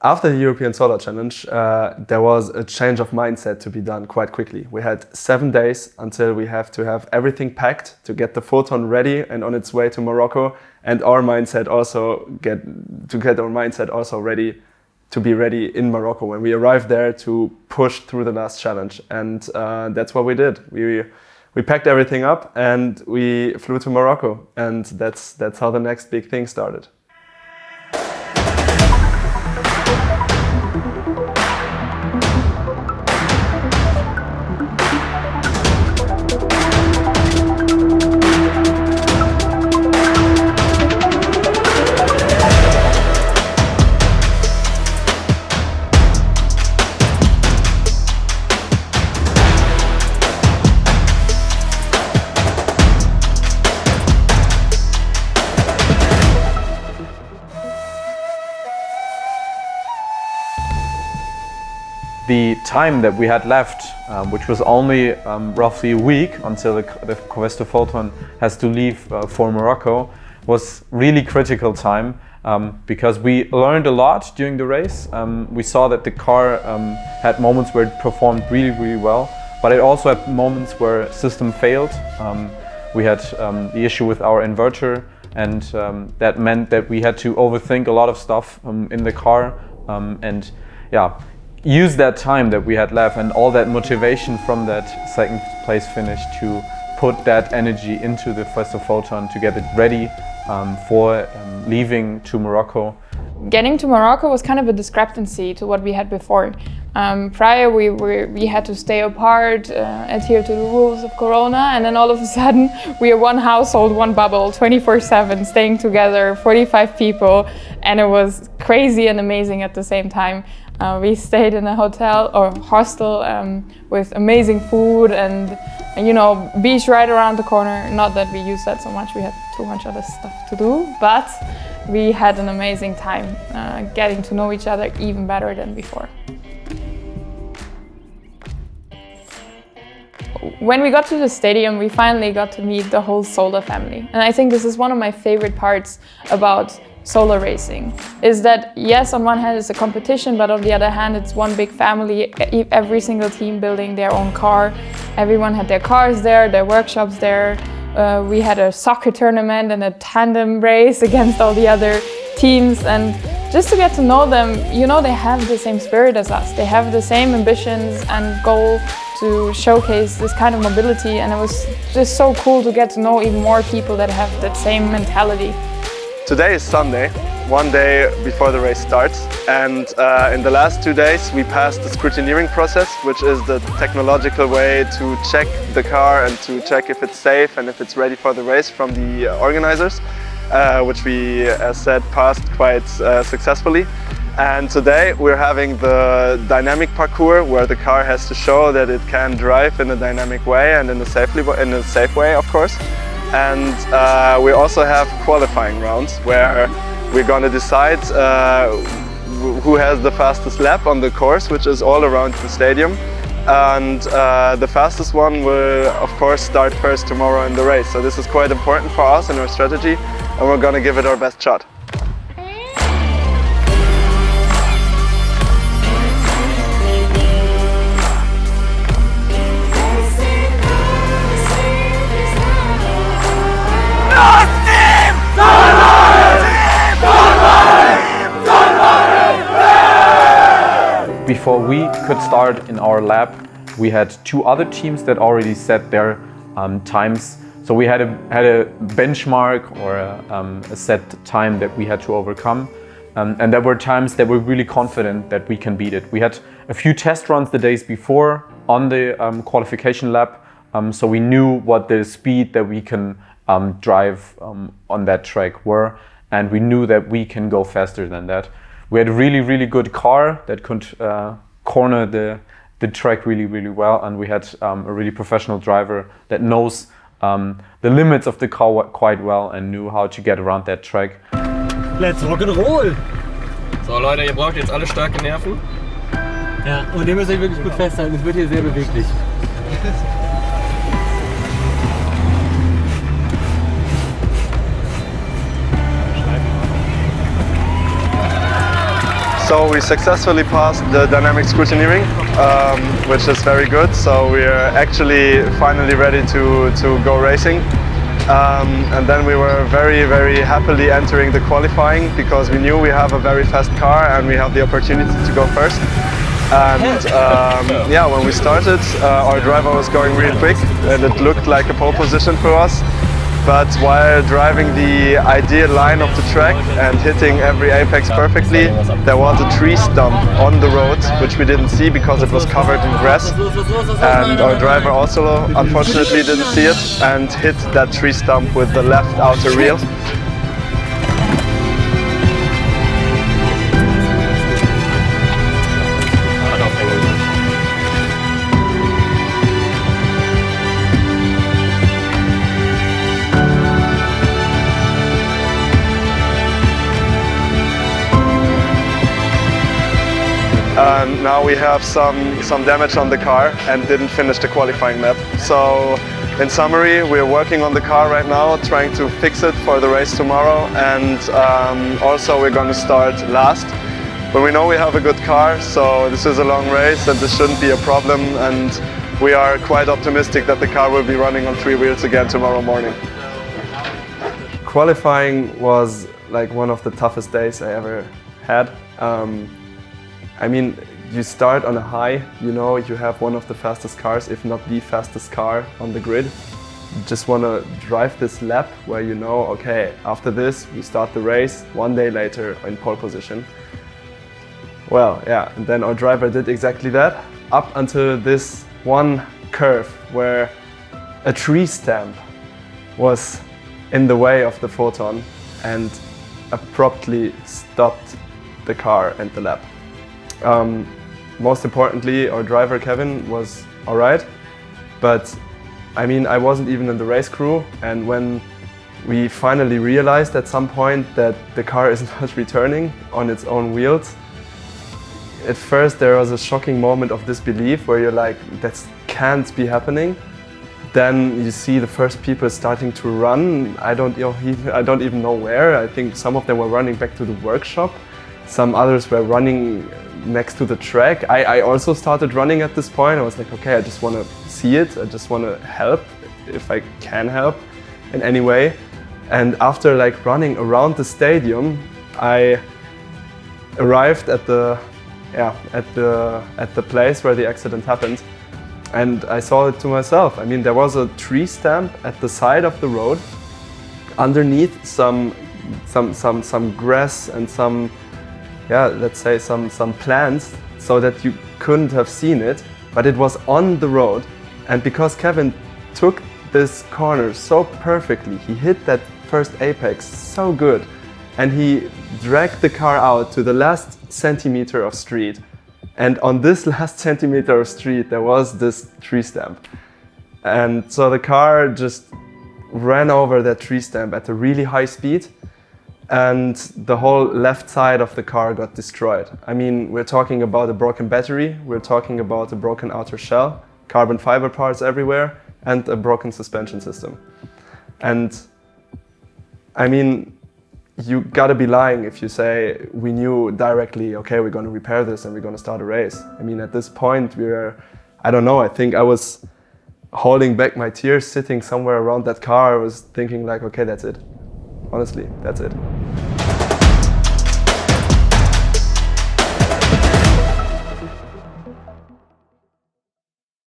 After the European Solar Challenge, there was a change of mindset to be done quite quickly. We had 7 days until we have to have everything packed to get the Photon ready and on its way to Morocco, and our mindset also get our mindset also ready to be ready in Morocco when we arrived there to push through the last challenge. And that's what we did. We packed everything up and we flew to Morocco, and that's how the next big thing started. The time that we had left, which was only roughly a week until the Covestro Photon has to leave for Morocco, was really critical time because we learned a lot during the race. We saw that the car had moments where it performed really, really well, but it also had moments where system failed. We had the issue with our inverter, and that meant that we had to overthink a lot of stuff in the car, and yeah, use that time that we had left and all that motivation from that second place finish to put that energy into the Covestro Photon to get it ready for leaving to Morocco. Getting to Morocco was kind of a discrepancy to what we had before. Prior we had to stay apart, adhere to the rules of Corona, and then all of a sudden we are one household, one bubble, 24/7, staying together, 45 people, and it was crazy and amazing at the same time. We stayed in a hotel or hostel with amazing food and you know, beach right around the corner. Not that we used that so much, we had too much other stuff to do, but we had an amazing time getting to know each other even better than before. When we got to the stadium, we finally got to meet the whole Solar family. And I think this is one of my favorite parts about solar racing, is that yes, on one hand it's a competition, but on the other hand it's one big family, every single team building their own car. Everyone had their cars there, their workshops there. We had a soccer tournament and a tandem race against all the other teams, and just to get to know them, you know, they have the same spirit as us. They have the same ambitions and goal to showcase this kind of mobility, and it was just so cool to get to know even more people that have that same mentality. Today is Sunday, one day before the race starts, and in the last 2 days we passed the scrutineering process, which is the technological way to check the car and to check if it's safe and if it's ready for the race from the organizers, which we, as said, passed quite successfully. And today we're having the dynamic parkour, where the car has to show that it can drive in a dynamic way and in a safe way, of course. And we also have qualifying rounds where we're going to decide who has the fastest lap on the course, which is all around the stadium. And the fastest one will, of course, start first tomorrow in the race. So this is quite important for us and our strategy, and we're going to give it our best shot. Before we could start in our lab, we had 2 other teams that already set their times. So we had a benchmark or a set time that we had to overcome. And there were times that we're really confident that we can beat it. We had a few test runs the days before on the qualification lap, so we knew what the speed that we can drive on that track were, and we knew that we can go faster than that. We had a really, really good car that could corner the track really, really well, and we had a really professional driver that knows the limits of the car quite well and knew how to get around that track. Let's rock and roll! So Leute, ihr braucht jetzt alle starke Nerven. Ja, und ihr müsst euch wirklich gut festhalten, es wird hier sehr beweglich. So we successfully passed the dynamic scrutineering, which is very good. So we are actually finally ready to go racing. And then we were very happily entering the qualifying because we knew we have a very fast car and we have the opportunity to go first. And yeah, when we started, our driver was going really quick and it looked like a pole position for us. But while driving the ideal line of the track and hitting every apex perfectly, there was a tree stump on the road, which we didn't see because it was covered in grass. And our driver also unfortunately didn't see it and hit that tree stump with the left outer wheel. Now we have some damage on the car and didn't finish the qualifying lap. So in summary, we're working on the car right now, trying to fix it for the race tomorrow, and also we're going to start last. But we know we have a good car, so this is a long race and this shouldn't be a problem, and we are quite optimistic that the car will be running on 3 wheels again tomorrow morning. Qualifying was like one of the toughest days I ever had. I mean, you start on a high, you know, you have one of the fastest cars, if not the fastest car on the grid. You just want to drive this lap where you know, okay, after this we start the race, 1 day later in pole position. Well, yeah, and then our driver did exactly that, up until this one curve where a tree stamp was in the way of the Photon and abruptly stopped the car and the lap. Most importantly, our driver Kevin was alright, but I mean, I wasn't even in the race crew, and when we finally realized at some point that the car is not returning on its own wheels, at first there was a shocking moment of disbelief where you're like, that can't be happening. Then you see the first people starting to run. I don't even know where. I think some of them were running back to the workshop. Some others were running next to the track. I also started running at this point. I was like, okay, I just want to see it. I just want to help if I can help in any way. And after like running around the stadium, I arrived at the place where the accident happened. And I saw it to myself. I mean, there was a tree stamp at the side of the road, underneath some grass and some, yeah, let's say some plants, so that you couldn't have seen it, but it was on the road. And because Kevin took this corner so perfectly, he hit that first apex so good, and he dragged the car out to the last centimeter of street. And on this last centimeter of street, there was this tree stamp. And so the car just ran over that tree stamp at a really high speed, and the whole left side of the car got destroyed. I mean, we're talking about a broken battery, we're talking about a broken outer shell, carbon fiber parts everywhere, and a broken suspension system. And I mean, you gotta be lying if you say we knew directly, okay, we're gonna repair this and we're gonna start a race. I mean, at this point, I don't know, I think I was holding back my tears, sitting somewhere around that car. I was thinking like, okay, that's it. Honestly, that's it.